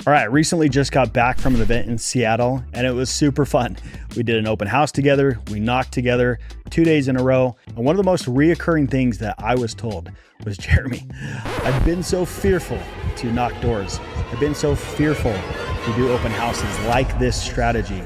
All right, I recently just got back from an event in Seattle and it was super fun. We did an open house together, we knocked together 2 days in a row. And one of the most reoccurring things that I was told was, Jeremy, I've been so fearful to knock doors. I've been so fearful to do open houses like this strategy.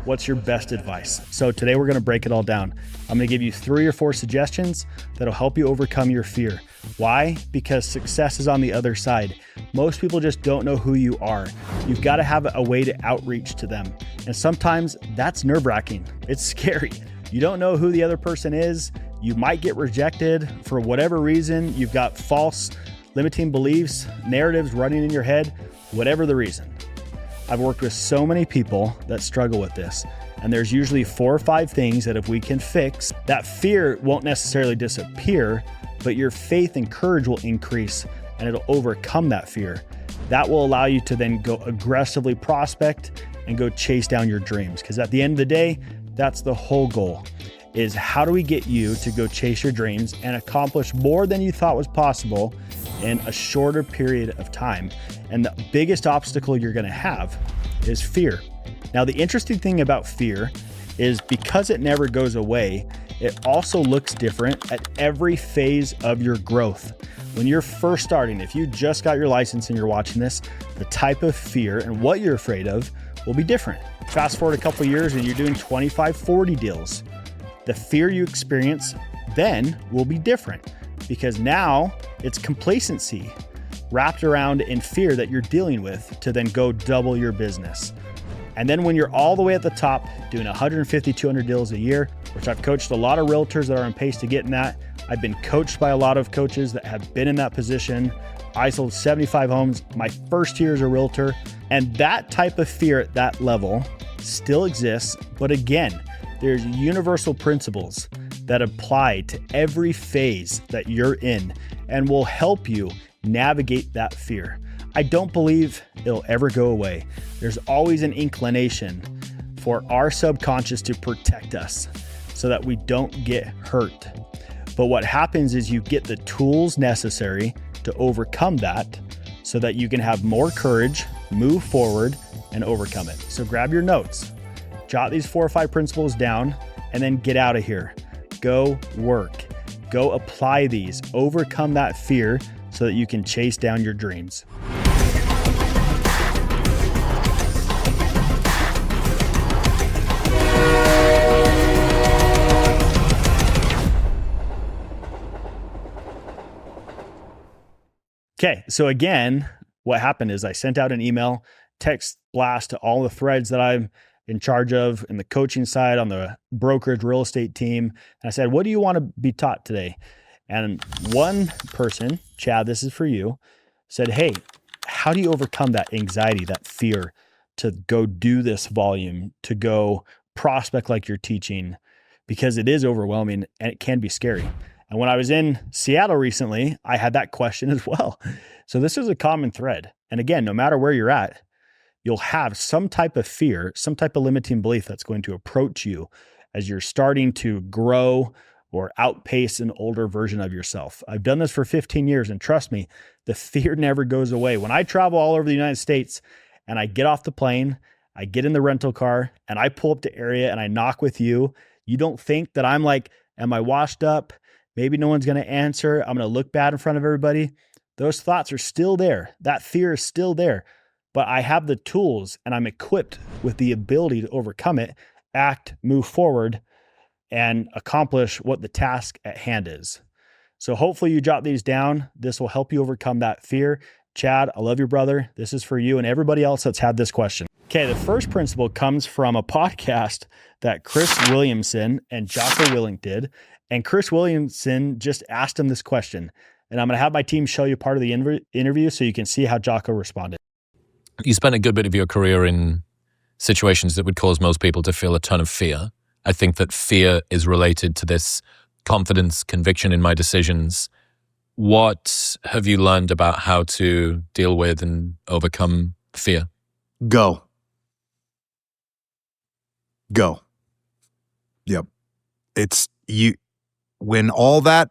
What's your best advice? So today we're gonna break it all down. I'm gonna give you 3 or 4 suggestions that'll help you overcome your fear. Why? Because success is on the other side. Most people just don't know who you are. You've got to have a way to outreach to them. And sometimes that's nerve-wracking. It's scary. You don't know who the other person is. You might get rejected for whatever reason. You've got false limiting beliefs, narratives running in your head, whatever the reason. I've worked with so many people that struggle with this, and there's usually 4 or 5 things that if we can fix, that fear won't necessarily disappear, but your faith and courage will increase and it'll overcome that fear. That will allow you to then go aggressively prospect and go chase down your dreams. Because at the end of the day, that's the whole goal, is how do we get you to go chase your dreams and accomplish more than you thought was possible in a shorter period of time. And the biggest obstacle you're gonna have is fear. Now, the interesting thing about fear is because it never goes away, it also looks different at every phase of your growth. When you're first starting, if you just got your license and you're watching this, the type of fear and what you're afraid of will be different. Fast forward a couple years and you're doing 25, 40 deals. The fear you experience then will be different because now it's complacency wrapped around in fear that you're dealing with to then go double your business. And then when you're all the way at the top, doing 150, 200 deals a year, which I've coached a lot of realtors that are on pace to get in that. I've been coached by a lot of coaches that have been in that position. I sold 75 homes my first year as a realtor. And that type of fear at that level still exists. But again, there's universal principles that apply to every phase that you're in and will help you navigate that fear. I don't believe it'll ever go away. There's always an inclination for our subconscious to protect us so that we don't get hurt. But what happens is you get the tools necessary to overcome that so that you can have more courage, move forward, and overcome it. So grab your notes, jot these 4 or 5 principles down, and then get out of here. Go work, go apply these, overcome that fear so that you can chase down your dreams. Okay, so again, what happened is I sent out an email, text blast to all the threads that I'm in charge of in the coaching side on the brokerage real estate team. And I said, what do you want to be taught today? And one person, Chad, this is for you, said, hey, how do you overcome that anxiety, that fear to go do this volume, to go prospect like you're teaching? Because it is overwhelming and it can be scary. And when I was in Seattle recently, I had that question as well. So this is a common thread. And again, no matter where you're at, you'll have some type of fear, some type of limiting belief that's going to approach you as you're starting to grow or outpace an older version of yourself. I've done this for 15 years and trust me, the fear never goes away. When I travel all over the United States and I get off the plane, I get in the rental car and I pull up to area and I knock with you, you don't think that I'm like, am I washed up? Maybe no one's going to answer. I'm going to look bad in front of everybody. Those thoughts are still there. That fear is still there, but I have the tools and I'm equipped with the ability to overcome it, act, move forward, and accomplish what the task at hand is. So hopefully you jot these down. This will help you overcome that fear. Chad, I love you, brother. This is for you and everybody else that's had this question. Okay, the first principle comes from a podcast that Chris Williamson and Jocko Willink did. And Chris Williamson just asked him this question. And I'm going to have my team show you part of the interview so you can see how Jocko responded. You spent a good bit of your career in situations that would cause most people to feel a ton of fear. I think that fear is related to this confidence, conviction in my decisions. What have you learned about how to deal with and overcome fear? Go. Yep. It's you. When all that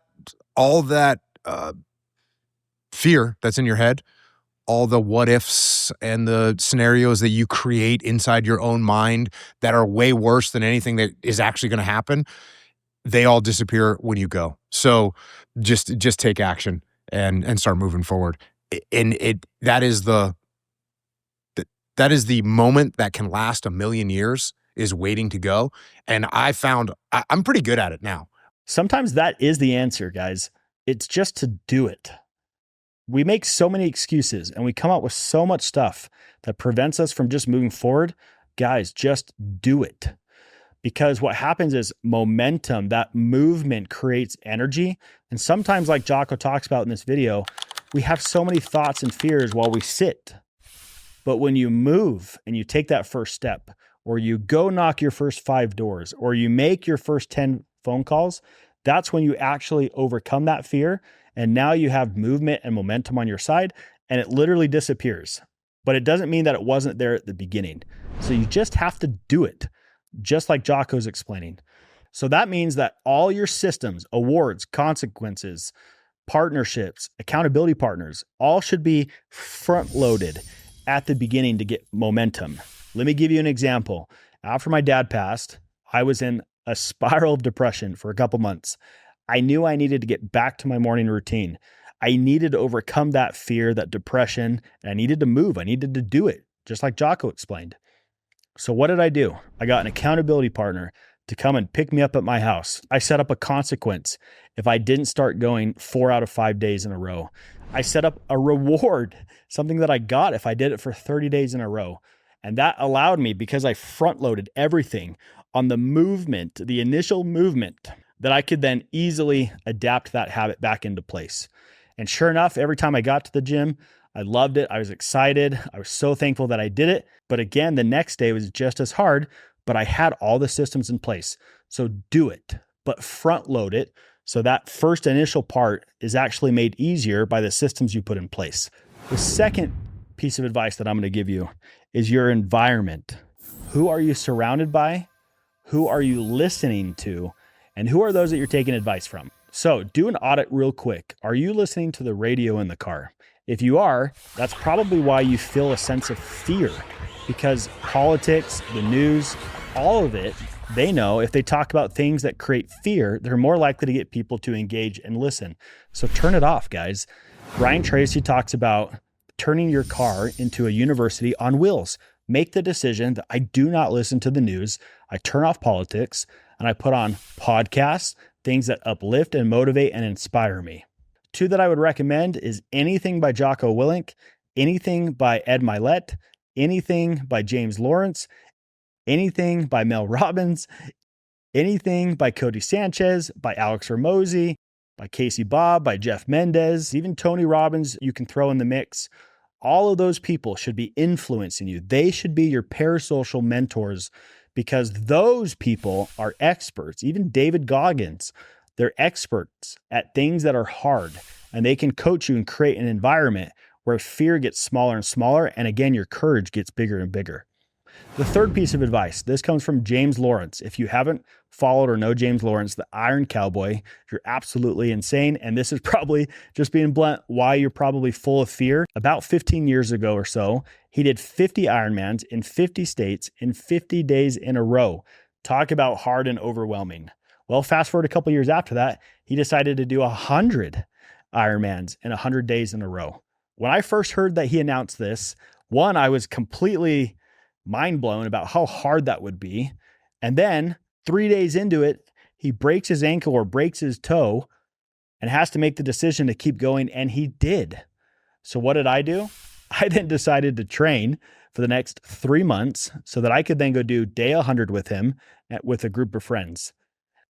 fear that's in your head, all the what ifs and the scenarios that you create inside your own mind that are way worse than anything that is actually going to happen, they all disappear when you go. So just take action and start moving forward. And that is the moment that can last a million years, is waiting to go. And I found I'm pretty good at it now. Sometimes that is the answer, guys. It's just to do it. We make so many excuses and we come up with so much stuff that prevents us from just moving forward. Guys, just do it. Because what happens is momentum, that movement creates energy. And sometimes, like Jocko talks about in this video, we have so many thoughts and fears while we sit. But when you move and you take that first step, or you go knock your first 5 doors, or you make your first 10 phone calls, that's when you actually overcome that fear. And now you have movement and momentum on your side, and it literally disappears. But it doesn't mean that it wasn't there at the beginning. So you just have to do it, just like Jocko's explaining. So that means that all your systems, awards, consequences, partnerships, accountability partners, all should be front loaded at the beginning to get momentum. Let me give you an example. After my dad passed, I was in a spiral of depression for a couple months. I knew I needed to get back to my morning routine. I needed to overcome that fear, that depression, and I needed to move. I needed to do it, just like Jocko explained. So what did I do? I got an accountability partner to come and pick me up at my house. I set up a consequence if I didn't start going 4 out of 5 days in a row. I set up a reward, something that I got if I did it for 30 days in a row. And that allowed me, because I front loaded everything on the movement, the initial movement, that I could then easily adapt that habit back into place. And sure enough, every time I got to the gym, I loved it. I was excited. I was so thankful that I did it. But again, the next day was just as hard, but I had all the systems in place. So do it, but front load it. So that first initial part is actually made easier by the systems you put in place. The second piece of advice that I'm going to give you is your environment. Who are you surrounded by? Who are you listening to? And who are those that you're taking advice from? So do an audit real quick. Are you listening to the radio in the car? If you are, that's probably why you feel a sense of fear, because politics, the news, all of it, they know if they talk about things that create fear, they're more likely to get people to engage and listen. So turn it off, guys. Brian Tracy talks about turning your car into a university on wheels. Make the decision that I do not listen to the news. I turn off politics and I put on podcasts, things that uplift and motivate and inspire me. 2 that I would recommend is anything by Jocko Willink, anything by Ed Mylett, anything by James Lawrence, anything by Mel Robbins, anything by Cody Sanchez, by Alex Hormozi, by Casey Bob, by Jeff Mendez, even Tony Robbins you can throw in the mix. All of those people should be influencing you. They should be your parasocial mentors, because those people are experts. Even David Goggins, they're experts at things that are hard, and they can coach you and create an environment where fear gets smaller and smaller. And again, your courage gets bigger and bigger. The third piece of advice, this comes from James Lawrence. If you haven't followed or know James Lawrence, the Iron Cowboy, you're absolutely insane. And this is probably, just being blunt, why you're probably full of fear. About 15 years ago or so, he did 50 Ironmans in 50 states in 50 days in a row. Talk about hard and overwhelming. Well, fast forward a couple years after that, he decided to do 100 Ironmans in 100 days in a row. When I first heard that he announced this, one, I was completely mind blown about how hard that would be. And then 3 days into it, he breaks his ankle or breaks his toe and has to make the decision to keep going. And he did. So what did I do? I then decided to train for the next 3 months so that I could then go do day 100 with him with a group of friends.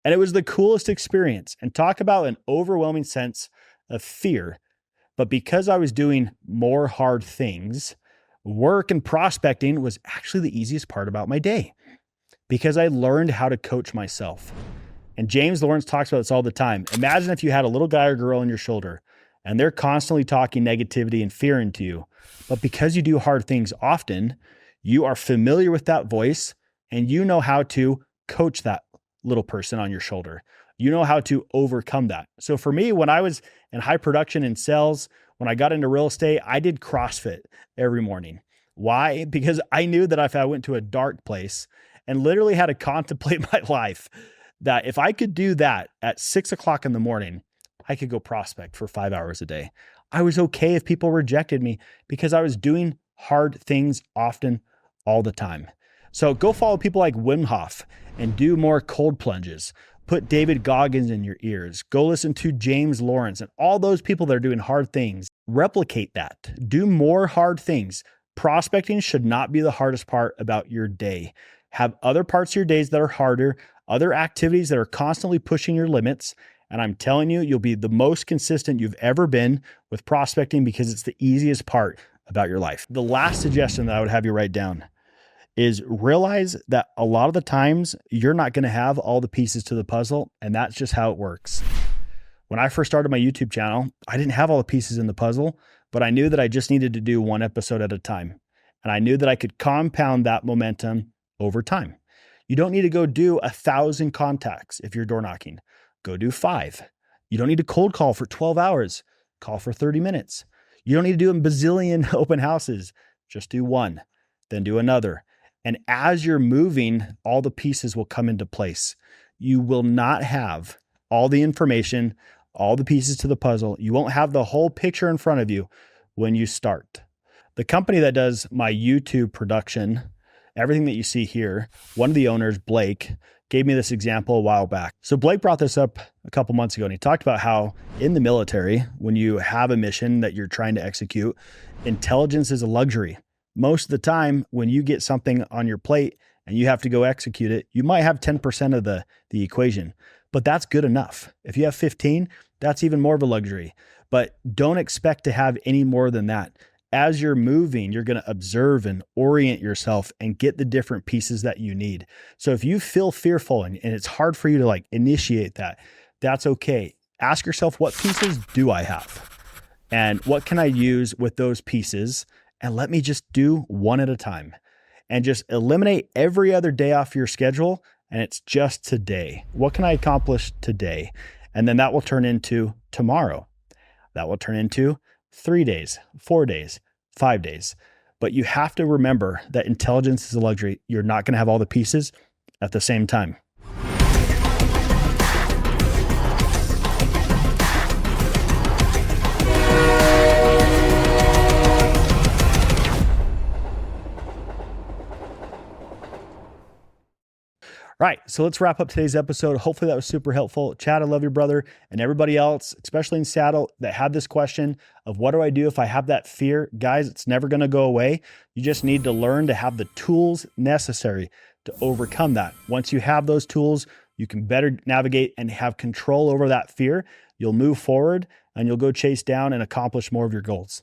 And it was the coolest experience. And talk about an overwhelming sense of fear. But because I was doing more hard things, work and prospecting was actually the easiest part about my day, because I learned how to coach myself. And James Lawrence talks about this all the time. Imagine if you had a little guy or girl on your shoulder and they're constantly talking negativity and fear into you. But because you do hard things often, you are familiar with that voice and you know how to coach that little person on your shoulder. You know how to overcome that. So for me, when I was in high production in sales, When I got into real estate, I did CrossFit every morning. Why? Because I knew that if I went to a dark place and literally had to contemplate my life, that if I could do that at 6 o'clock in the morning, I could go prospect for 5 hours a day. I was okay if people rejected me because I was doing hard things often, all the time. So go follow people like Wim Hof and do more cold plunges. Put David Goggins in your ears. Go listen to James Lawrence and all those people that are doing hard things. Replicate that. Do more hard things. Prospecting should not be the hardest part about your day. Have other parts of your days that are harder, other activities that are constantly pushing your limits. And I'm telling you, you'll be the most consistent you've ever been with prospecting because it's the easiest part about your life. The last suggestion that I would have you write down is realize that a lot of the times you're not going to have all the pieces to the puzzle, and that's just how it works. When I first started my YouTube channel, I didn't have all the pieces in the puzzle, but I knew that I just needed to do one episode at a time. And I knew that I could compound that momentum over time. You don't need to go do 1,000 contacts if you're door knocking. Go do 5. You don't need to cold call for 12 hours. Call for 30 minutes. You don't need to do a bazillion open houses. Just do one, then do another. And as you're moving, all the pieces will come into place. You will not have all the information, all the pieces to the puzzle. You won't have the whole picture in front of you when you start. The company that does my YouTube production, everything that you see here, one of the owners, Blake, gave me this example a while back. So Blake brought this up a couple months ago, and he talked about how in the military, when you have a mission that you're trying to execute, intelligence is a luxury. Most of the time, when you get something on your plate and you have to go execute it, you might have 10% of the equation, but that's good enough. If you have 15, that's even more of a luxury, but don't expect to have any more than that. As you're moving, you're going to observe and orient yourself and get the different pieces that you need. So if you feel fearful and it's hard for you to like initiate that, that's okay. Ask yourself, what pieces do I have? And what can I use with those pieces? And let me just do one at a time and just eliminate every other day off your schedule. And it's just today. What can I accomplish today? And then that will turn into tomorrow. That will turn into 3 days, 4 days, 5 days. But you have to remember that intelligence is a luxury. You're not going to have all the pieces at the same time. Right. So let's wrap up today's episode. Hopefully that was super helpful. Chad, I love you, brother. And everybody else, especially in Seattle, that had this question of what do I do if I have that fear? Guys, it's never going to go away. You just need to learn to have the tools necessary to overcome that. Once you have those tools, you can better navigate and have control over that fear. You'll move forward and you'll go chase down and accomplish more of your goals.